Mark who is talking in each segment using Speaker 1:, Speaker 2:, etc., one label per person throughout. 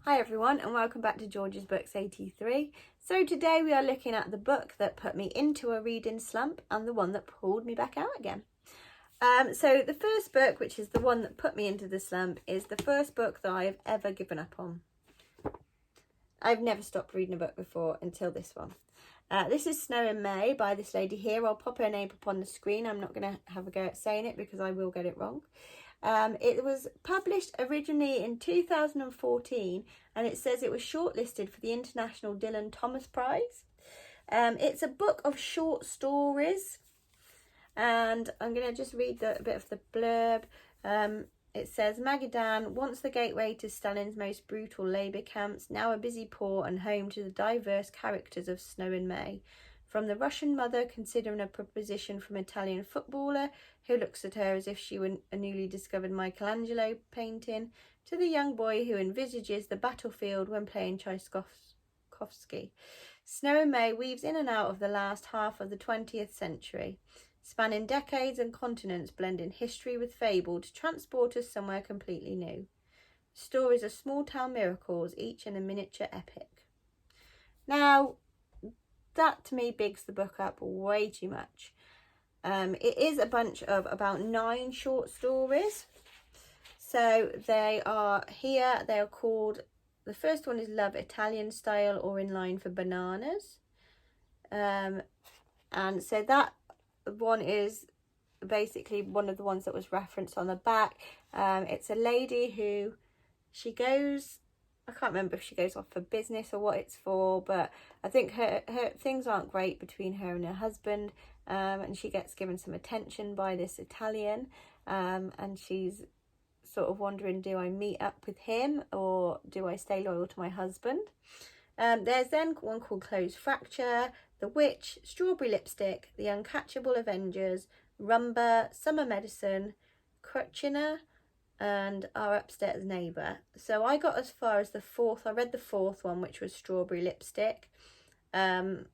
Speaker 1: Hi everyone and welcome back to George's Books 83. So today we are looking at the book that put me into a reading slump and the one that pulled me back out again. So the first book, which is the one that put me into the slump, is the first book that I have ever given up on. I've never stopped reading a book before until this one. This is Snow in May by this lady here. I'll pop her name up on the screen. I'm not going to have a go at saying it because I will get it wrong. It was published originally in 2014 and it says it was shortlisted for the International Dylan Thomas Prize. It's a book of short stories and I'm going to just read a bit of the blurb. It says, Magadan, once the gateway to Stalin's most brutal labour camps, now a busy port and home to the diverse characters of Snow in May. From the Russian mother considering a proposition from Italian footballer who looks at her as if she were a newly discovered Michelangelo painting, to the young boy who envisages the battlefield when playing Tchaikovsky. Snow in May weaves in and out of the last half of the 20th century, spanning decades and continents, blending history with fable to transport us somewhere completely new. Stories of small town miracles, each in a miniature epic. Now, that to me bigs the book up way too much. It is a bunch of about 9 short stories. So they are here. They are called, the first one is Love Italian Style or In Line for Bananas. And so that one is basically one of the ones that was referenced on the back. It's a lady who, she goes, I can't remember if she goes off for business or what it's for, but I think her things aren't great between her and her husband, and she gets given some attention by this Italian, and she's sort of wondering, do I meet up with him or do I stay loyal to my husband? There's then one called Closed Fracture, The Witch, Strawberry Lipstick, The Uncatchable Avengers, Rumba, Summer Medicine, Crutchina, and Our Upstairs Neighbour. So I got as far as the 4th. I read the 4th one, which was Strawberry Lipstick, and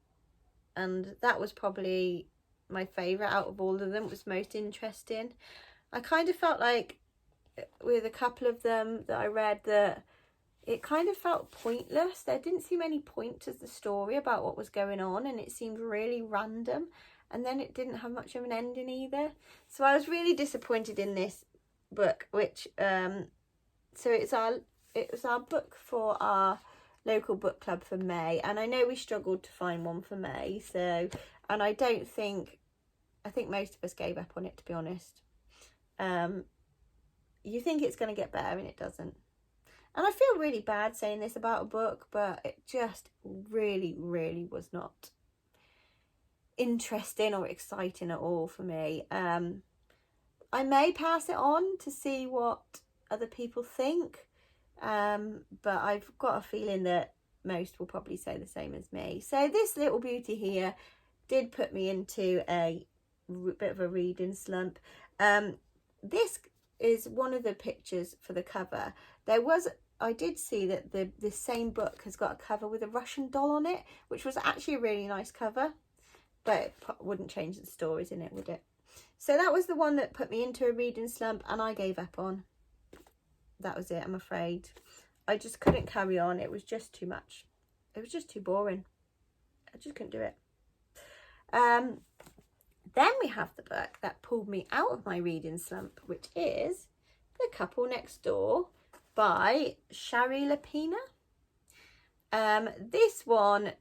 Speaker 1: that was probably my favourite out of all of them. It was most interesting. I kind of felt like with a couple of them that I read that it kind of felt pointless. There didn't seem any point to the story about what was going on, and it seemed really random, and then it didn't have much of an ending either. So I was really disappointed in this book, which so it was our book for our local book club for May, and I know we struggled to find one for May, so, and I think most of us gave up on it, to be honest. You think it's going to get better and it doesn't, and I feel really bad saying this about a book, but it just really was not interesting or exciting at all for me. I may pass it on to see what other people think, but I've got a feeling that most will probably say the same as me. So this little beauty here did put me into a bit of a reading slump. This is one of the pictures for the cover. I did see that the same book has got a cover with a Russian doll on it, which was actually a really nice cover, but it wouldn't change the stories in it, would it? So that was the one that put me into a reading slump and I gave up on. That was it, I'm afraid. I just couldn't carry on. It was just too much. It was just too boring. I just couldn't do it. Then we have the book that pulled me out of my reading slump, which is The Couple Next Door by Shari Lapina. This one,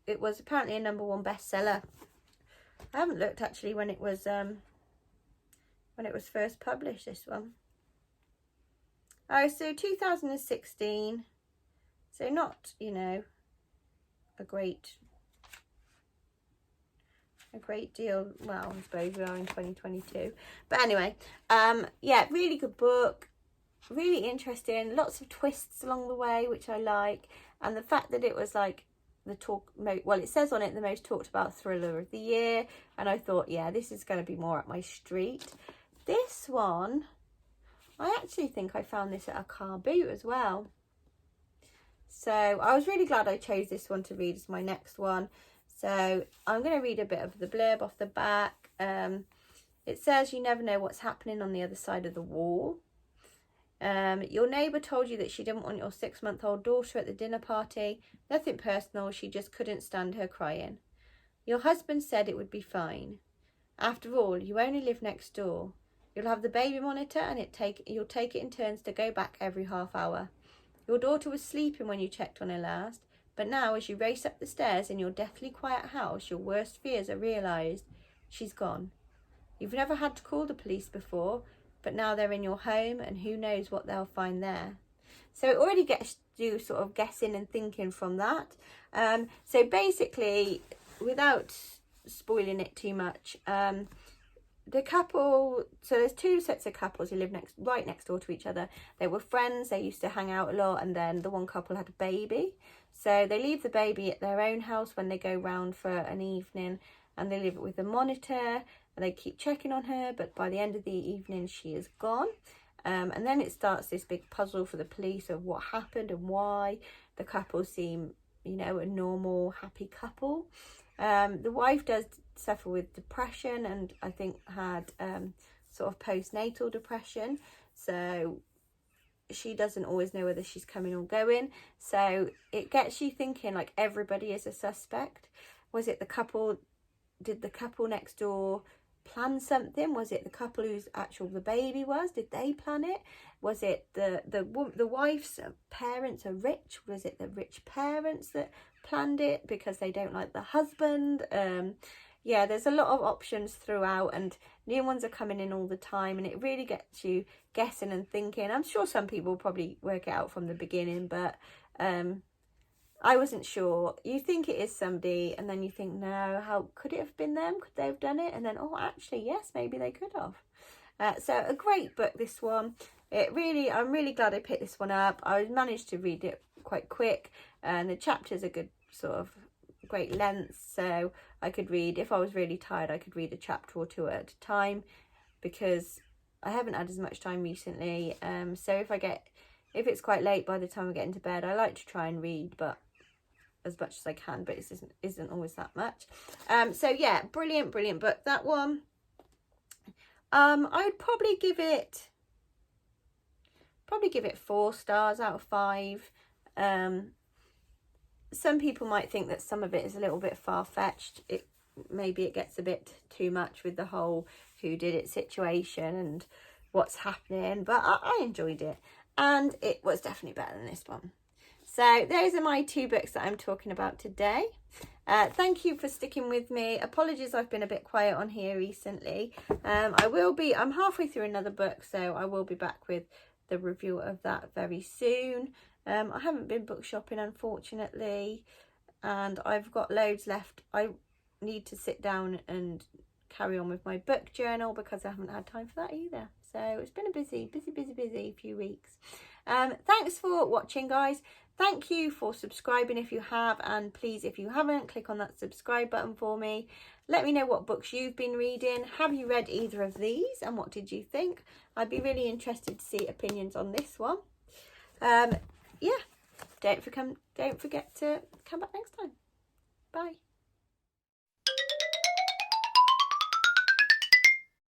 Speaker 1: it was apparently a #1 bestseller. I haven't looked actually when it was first published, this one. Oh, so 2016. So not, you know, a great deal. Well, I suppose we are in 2022. But anyway, yeah, really good book. Really interesting. Lots of twists along the way, which I like. And the fact that it was like it says on it the most talked about thriller of the year, and I thought, yeah, this is going to be more up my street. This one, I actually think I found this at a car boot as well, so I was really glad I chose this one to read as my next one. So I'm going to read a bit of the blurb off the back. It says, you never know what's happening on the other side of the wall. Your neighbour told you that she didn't want your 6-month-old daughter at the dinner party. Nothing personal, she just couldn't stand her crying. Your husband said it would be fine. After all, you only live next door. You'll have the baby monitor and you'll take it in turns to go back every half hour. Your daughter was sleeping when you checked on her last, but now as you race up the stairs in your deathly quiet house, your worst fears are realised. She's gone. You've never had to call the police before, but now they're in your home and who knows what they'll find there. So it already gets you sort of guessing and thinking from that. So basically, without spoiling it too much, the couple, so there's 2 sets of couples who live right next door to each other. They were friends, they used to hang out a lot, and then the one couple had a baby. So they leave the baby at their own house when they go round for an evening, and they leave it with a monitor, and they keep checking on her, but by the end of the evening she is gone. And then it starts this big puzzle for the police of what happened and why. The couple seem, you know, a normal, happy couple. The wife does suffer with depression and I think had sort of postnatal depression. So she doesn't always know whether she's coming or going. So it gets you thinking, like, everybody is a suspect. Was it the couple? Did the couple next door plan something? Was it the couple whose the baby was? Did they plan it? Was it the wife's parents are rich? Was it the rich parents that planned it because they don't like the husband? Yeah, there's a lot of options throughout and new ones are coming in all the time, and it really gets you guessing and thinking. I'm sure some people probably work it out from the beginning, but I wasn't sure. You think it is somebody and then you think, no, how could it have been them? Could they have done it? And then, oh, actually, yes, maybe they could have. So a great book, this one. I'm really glad I picked this one up. I managed to read it quite quick, and the chapters are good, sort of great length, so I could read, if I was really tired, I could read a chapter or 2 at a time, because I haven't had as much time recently. So if it's quite late by the time I get into bed, I like to try and read, but as much as I can, but it isn't always that much. So yeah, brilliant book, that one. I would probably give it 4 stars out of 5. Some people might think that some of it is a little bit far-fetched. Maybe it gets a bit too much with the whole who did it situation and what's happening, but I enjoyed it, and it was definitely better than this one. So those are my 2 books that I'm talking about today. Thank you for sticking with me. Apologies, I've been a bit quiet on here recently. I'm halfway through another book, so I will be back with the review of that very soon. I haven't been book shopping, unfortunately, and I've got loads left. I need to sit down and carry on with my book journal because I haven't had time for that either. So it's been a busy few weeks. Thanks for watching, guys. Thank you for subscribing if you have, and please, if you haven't, click on that subscribe button for me. Let me know what books you've been reading. Have you read either of these, and what did you think? I'd be really interested to see opinions on this one. Yeah, don't forget to come back next time. Bye.